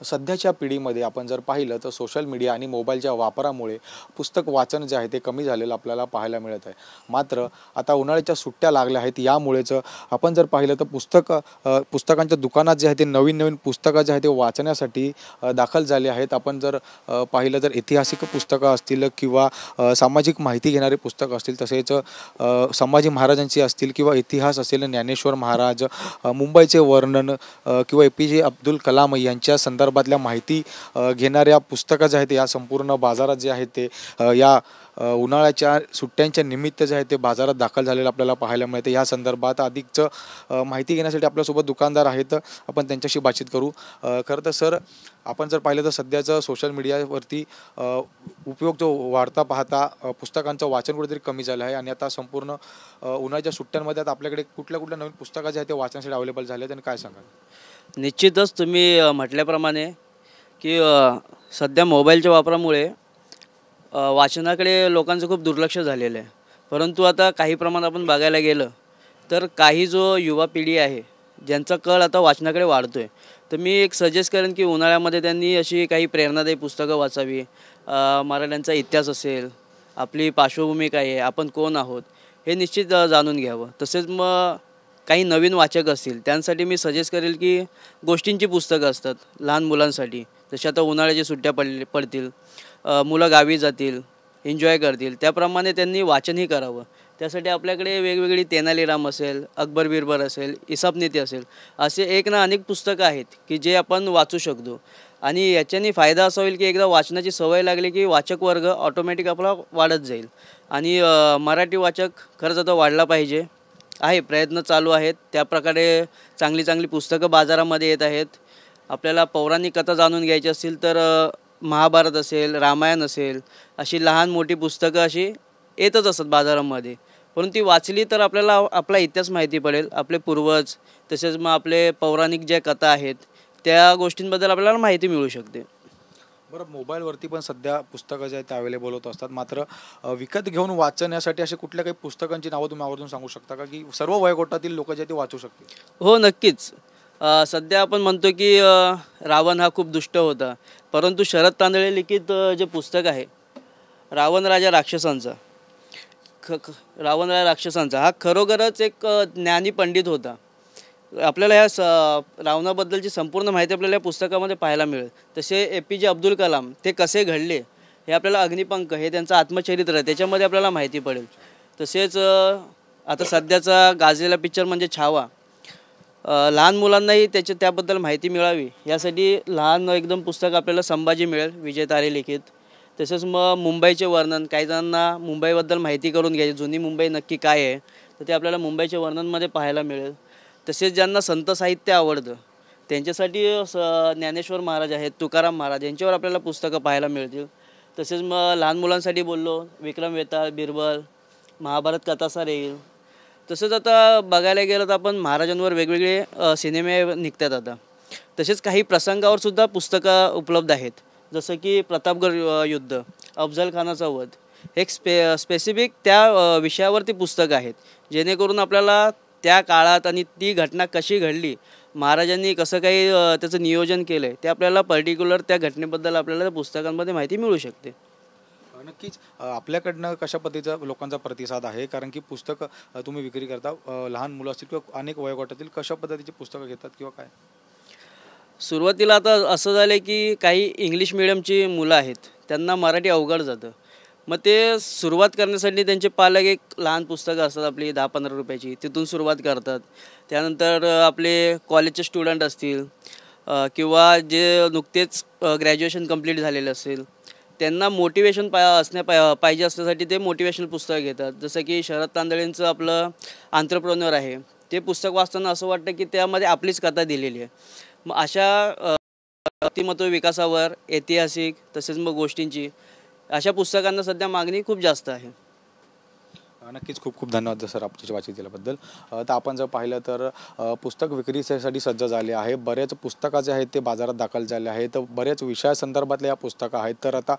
सध्याच्या पिढीमध्ये आपण जर पाहिलं तर सोशल मीडिया आणि मोबाईलच्या वापरामुळे पुस्तक वाचन जे आहे ते कमी झालेलं आपल्याला पाहायला मिळत आहे। मात्र आता उन्हाळ्याच्या सुट्ट्या लागल्या आहेत, यामुळेच आपण जर पाहिलं तर पुस्तकांच्या दुकानात जे आहे ते नवीन पुस्तकं जे आहे ते वाचण्यासाठी दाखल झाले आहेत। आपण जर पाहिलं तर ऐतिहासिक पुस्तकं असतील किंवा सामाजिक माहिती घेणारे पुस्तकं असतील, तसेच संभाजी महाराजांची असतील किंवा इतिहास असेल, ज्ञानेश्वर महाराज, मुंबईचे वर्णन किंवा APJ अब्दुल कलाम यांच्या संदर्भातल्या माहिती घेणाऱ्या पुस्तकं जे आहेत या संपूर्ण बाजारात जे आहेत ते या उन्हाळ्याच्या सुट्ट्यांच्या निमित्त जे आहे ते बाजारात दाखल झालेलं आपल्याला पाहायला मिळते। या संदर्भात अधिकचं माहिती घेण्यासाठी आपल्यासोबत दुकानदार आहेत, आपण त्यांच्याशी बातचीत करू। खरं तर सर, आपण जर पाहिलं तर सध्याचं सोशल मीडियावरती उपयोग जो वाढता पाहता पुस्तकांचं वाचन कुठेतरी कमी झालं आहे आणि आता संपूर्ण उन्हाळ्याच्या सुट्ट्यांमध्ये आता आपल्याकडे कुठल्या नवीन पुस्तकं जे आहेत ते वाचण्यासाठी अवेलेबल झाले आहेत आणि काय सांगाल? निश्चितच तुम्ही म्हटल्याप्रमाणे की सध्या मोबाईलच्या वापरामुळे वाचनाकडे लोकांचं खूप दुर्लक्ष झालेलं आहे। परंतु आता काही प्रमाणात आपण बघायला गेलं तर काही जो युवा पिढी आहे ज्यांचा कल आता वाचनाकडे वाढतो आहे, तर मी एक सजेस्ट करेन की उन्हाळ्यामध्ये त्यांनी अशी काही प्रेरणादायी पुस्तकं वाचावी। मराठ्यांचा इतिहास असेल, आपली पार्श्वभूमी काय आहे, आपण कोण आहोत हे निश्चित जाणून घ्यावं। तसेच मग काही नवीन वाचक असतील त्यांसाठी मी सजेस्ट करेल की गोष्टींची पुस्तकं असतात लहान मुलांसाठी, जसे आता उन्हाळ्याच्या सुट्ट्या पडतील, मुलं गावी जातील, एन्जॉय करतील, त्याप्रमाणे त्यांनी वाचनही करावं। त्यासाठी आपल्याकडे वेगवेगळी तेनालीराम असेल, अकबर बिरबल असेल, इसापनीती असेल, असे एक ना अनेक पुस्तकं आहेत की जे आपण वाचू शकतो। आणि याच्याने फायदा असा होईल की एकदा वाचनाची सवय लागली की वाचक वर्ग ऑटोमॅटिक आपला वाढत जाईल। आणि मराठी वाचक खरंच आता वाढला पाहिजे आहे, प्रयत्न चालू आहेत। त्याप्रकारे चांगली पुस्तकं बाजारामध्ये येत आहेत। आपल्याला पौराणिक कथा जाणून घ्यायची असतील तर महाभारत असेल, रामायण असेल, अशी लहान मोठी पुस्तकं अशी येतच असतात बाजारामध्ये। परंतु ती वाचली तर आपल्याला आपला इतिहास माहिती पडेल, आपले पूर्वज, तसेच मग आपले पौराणिक ज्या कथा आहेत त्या गोष्टींबद्दल आपल्याला माहिती मिळू शकते। बरं, मोबाईलवरती पण सध्या पुस्तकं जे आहेत ते अवेलेबल होत असतात, मात्र विकत घेऊन वाचण्यासाठी असे कुठल्या काही पुस्तकांची नावं तुम्ही आवर्जून सांगू शकता का, की सर्व वयोगटातील लोक जे ते वाचू शकतील? हो, नक्कीच। सध्या आपण म्हणतो की रावण हा खूप दुष्ट होता, परंतु शरद तांदळे लिखित जे पुस्तक आहे रावण राजा राक्षसांचा रावण राजा राक्षसांचा हा खरोखरच एक ज्ञानी पंडित होता। आपल्याला रावणाबद्दलची संपूर्ण माहिती आपल्याला या पुस्तकामध्ये पाहायला मिळेल। तसे APJ अब्दुल कलाम ते कसे घडले हे आपल्याला अग्निपंख हे त्यांचं आत्मचरित्र आहे, त्याच्यामध्ये आपल्याला माहिती पडेल। तसेच आता सध्याचा गाजलेला पिक्चर म्हणजे छावा, लहान मुलांनाही त्याबद्दल माहिती मिळावी यासाठी लहान एकदम पुस्तक आपल्याला संभाजी मिळेल, विजय तारे लिखित। तसेच मग मुंबईचे वर्णन, काही जणांना मुंबईबद्दल माहिती करून घ्यायची, जुनी मुंबई नक्की काय आहे तर ते आपल्याला मुंबईच्या वर्णनमध्ये पाहायला मिळेल। तसेच ज्यांना संत साहित्य आवडतं त्यांच्यासाठी ज्ञानेश्वर महाराज आहेत, तुकाराम महाराज यांच्यावर आपल्याला पुस्तकं पाहायला मिळतील। तसेच मग लहान मुलांसाठी बोललो, विक्रम वेताळ, बिरबल, महाभारत कथासार येईल। तसंच आता बघायला गेलं तर आपण महाराजांवर वेगवेगळे सिनेमे निघतात आता। तसेच काही प्रसंगावर सुद्धा पुस्तकं उपलब्ध आहेत, जसं की प्रतापगड युद्ध, अफजल खानाचा वध, एक स्पेसिफिक त्या विषयावरती पुस्तकं आहेत, जेणेकरून आपल्याला त्या काळात आणि ती घटना कशी घडली, महाराजांनी कसं काही त्याचं नियोजन केलं आहे, ते आपल्याला पर्टिक्युलर त्या घटनेबद्दल आपल्याला पुस्तकांमध्ये माहिती मिळू शकते। नक्कीच आपल्याकडनं कशा पद्धतीचा लोकांचा प्रतिसाद आहे, कारण की पुस्तक तुम्ही विक्री करता, लहान मुलं असतील किंवा अनेक वयोगटातील कशा पद्धतीची पुस्तकं घेतात किंवा काय? सुरुवातीला आता असं झालं की काही इंग्लिश मिडियमची मुलं आहेत त्यांना मराठी अवघड जातं, मग ते सुरुवात करण्यासाठी त्यांचे पालक एक लहान पुस्तकं असतात आपली 10-15 रुपयाची, तिथून सुरुवात करतात। त्यानंतर आपले कॉलेजचे स्टुडंट असतील किंवा जे नुकतेच ग्रॅज्युएशन कंप्लीट झालेलं असेल त्यांना मोटिवेशन पाहिजे असण्यासाठी ते मोटिवेशनल पुस्तकं घेतात। जसं की शरद तांदळेंचं आपलं आंत्रप्रेन्योर आहे, ते पुस्तक वाचताना असं वाटतं की त्यामध्ये आपलीच कथा दिलेली आहे। मग अशा व्यक्तिमत्व विकासावर, ऐतिहासिक तसेच मग गोष्टींची अशा पुस्तकांना सध्या मागणी खूप जास्त आहे। नक्कीच खूप खूप धन्यवाद सर आपल्याची वाचित दिल्याबद्दल. तर आपण जर पाहिलं तर पुस्तक विक्रीसाठी सज्ज झाले आहे. बरेच पुस्तकं जे आहेत ते बाजारात दाखल झाले आहेत. बरेच विषयासंदर्भातले या पुस्तकं आहेत. तर आता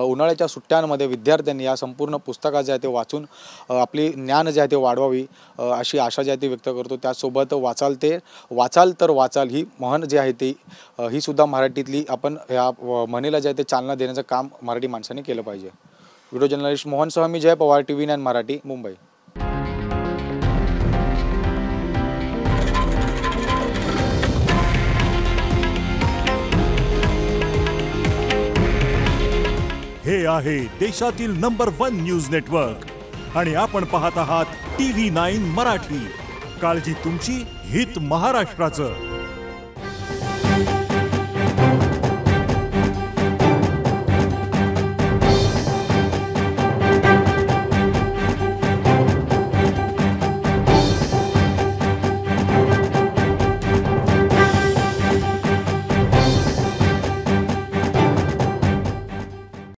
उन्हाळ्याच्या सुट्ट्यांमध्ये विद्यार्थ्यांनी या संपूर्ण पुस्तकं जे आहे ते वाचून आपली ज्ञान जे आहे ते वाढवावी अशी आशा जी आहे ती व्यक्त करतो. त्यासोबत वाचाल तर वाचाल ही म्हण जी आहे ती ही सुद्धा मराठीतली आपण या म्हणीला जे आहे ते चालना देण्याचं काम मराठी माणसाने केलं पाहिजे. व्हिडिओ जर्नलिस्ट मोहनसह मी जय पवार, TV9 मराठी, मुंबई. हे आहे देशातील नंबर 1 न्यूज नेटवर्क आणि आपण पाहत आहात TV9 मराठी. काळजी तुमची, हित महाराष्ट्राचं.